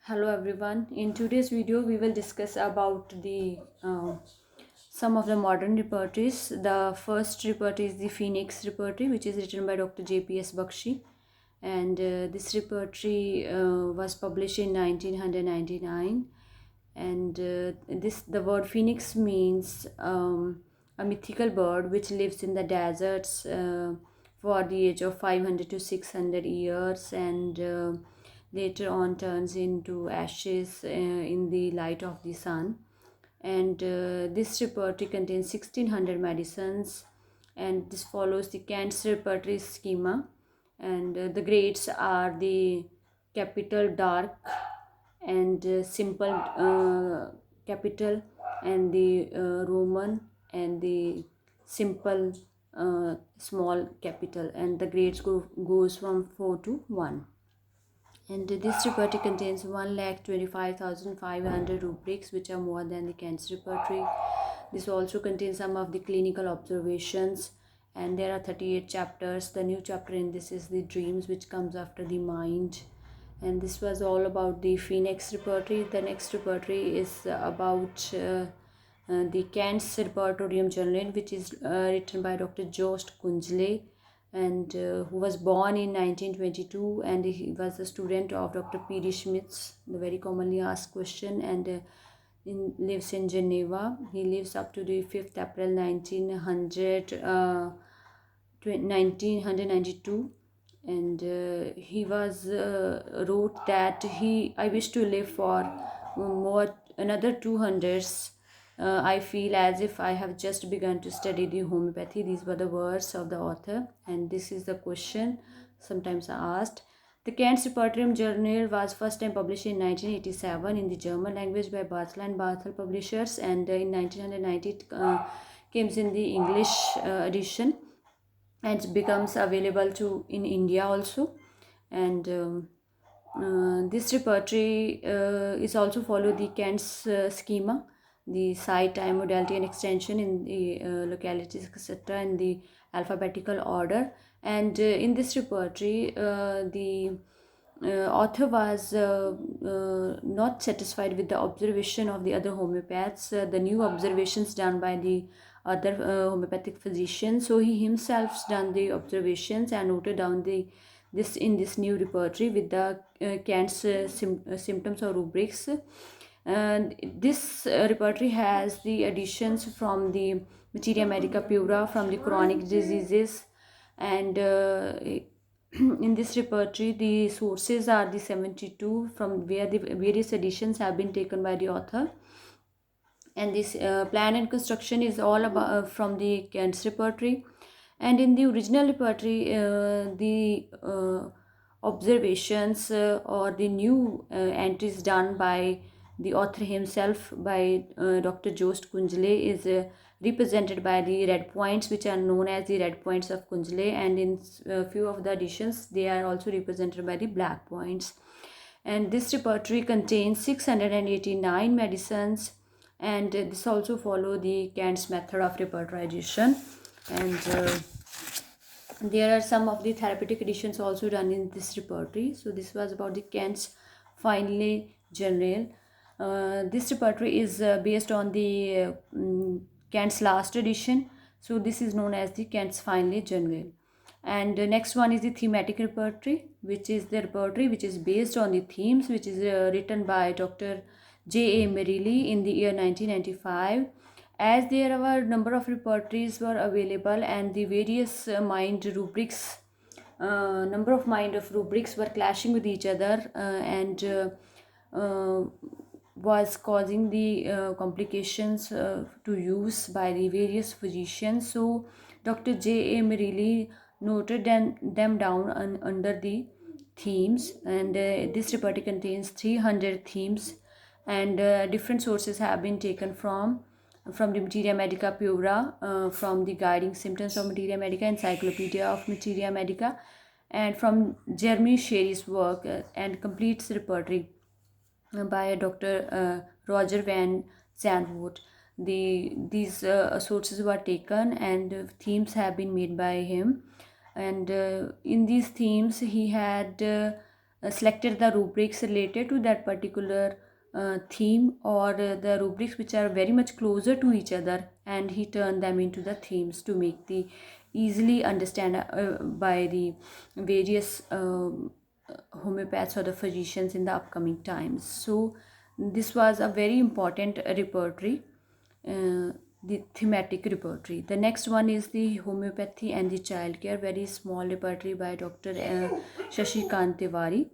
Hello everyone. In today's video, we will discuss about the some of the modern repertories. The first repertory is the Phoenix repertory, which is written by Dr. J.P.S. Bakshi, and this repertory was published in 1999. And this the word phoenix means a mythical bird which lives in the deserts for the age of 500 to 600 years and later on turns into ashes in the light of the sun. And this repertory contains 1600 medicines, and this follows the Kant's repertory schema. And the grades are the capital dark and simple capital, and the Roman, and the simple small capital, and the grades goes from 4 to 1. And this repertory contains 1,25,500 rubrics, which are more than the Kant's repertory. This also contains some of the clinical observations, and there are 38 chapters. The new chapter in this is the dreams, which comes after the mind. And this was all about the Phoenix repertory. The next repertory is about the Kant's Repertorium Generale, which is written by Dr. Jost Kunzle, and who was born in 1922, and he was a student of Dr. P.D. Schmidt's, the very commonly asked question, and lives in Geneva. He lives up to the 5th April 1992, and he was wrote that I wish to live for more another 200. I feel as if I have just begun to study the homeopathy. These were the words of the author, and this is the question sometimes asked. The Kant's Repertorium Journal was first time published in 1987 in the German language by Barthel and Barthel Publishers, and in 1990 it came in the English edition, and it becomes available to in India also. And this repertory is also follow the Kant's schema, the site, time, modality, and extension in the localities, etc., in the alphabetical order. And in this repertory, the author was not satisfied with the observation of the other homeopaths, the new observations done by the other homeopathic physicians. So he himself done the observations and noted down this in this new repertory with the Kant's symptoms or rubrics. And this repertory has the additions from the Materia Medica Pura, from the chronic diseases, and in this repertory the sources are the 72 from where the various editions have been taken by the author. And this plan and construction is all about from the Kant's repertory. And in the original repertory, the observations or the new entries done by the author himself, by Dr. Jost Kunzle, is represented by the red points, which are known as the red points of Kunzle, and in few of the editions they are also represented by the black points. And this repertory contains 689 medicines, and this also follow the Kant's method of repertorization. And there are some of the therapeutic editions also done in this repertory. So this was about the Kant's finally generale. This repertory is based on the Kant's last edition, so this is known as the Kant's finally generale. And the next one is the thematic repertory, which is the repertory which is based on the themes, which is written by Dr. J.A. Merrill in the year 1995. As there were number of repertories were available, and the various mind rubrics, number of mind of rubrics were clashing with each other, and was causing the complications to use by the various physicians. So Dr. J.A. Merrill noted them down under the themes, and this repertory contains 300 themes, and different sources have been taken from the Materia Medica Pura, from the Guiding Symptoms of Materia Medica, Encyclopedia of Materia Medica, and from Jeremy Sherry's work, and completes repertory by Dr. Roger Van Zandvoort. These sources were taken, and themes have been made by him. And in these themes he had selected the rubrics related to that particular theme, or the rubrics which are very much closer to each other, and he turned them into the themes to make the easily understand by the various homeopaths or the physicians in the upcoming times. So this was a very important repertory, the thematic repertory. The next one is the homeopathy and the childcare, very small repertory by Dr. Shashikant Tiwari.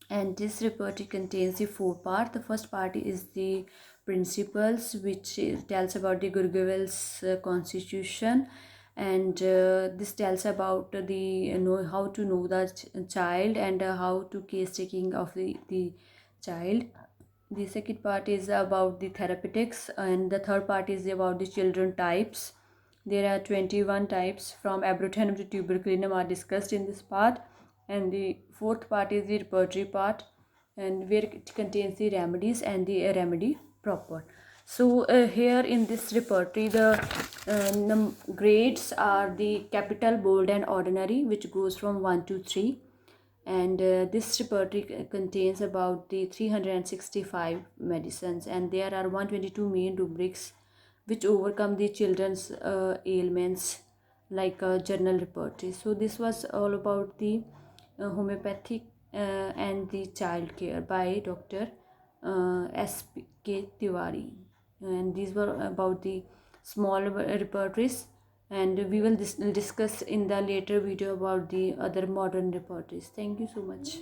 And this repertory contains the four parts. The first part is the principles, which tells about the Gurgeville's constitution, and this tells about the know how to know the child, and how to case taking of the child. The second part is about the therapeutics, and the third part is about the children types. There are 21 types from abrotinum to tuberculinum are discussed in this part. And the fourth part is the repertory part, and where it contains the remedies and the remedy proper. So here in this repertory, the grades are the capital, bold and ordinary, which goes from 1 to 3. And this repertory contains about the 365 medicines, and there are 122 main rubrics which overcome the children's ailments, like journal repertory. So this was all about the homeopathic and the child care by Dr. S.K. Tiwari, and these were about the small repertories, and we will discuss in the later video about the other modern repertories. Thank you so much.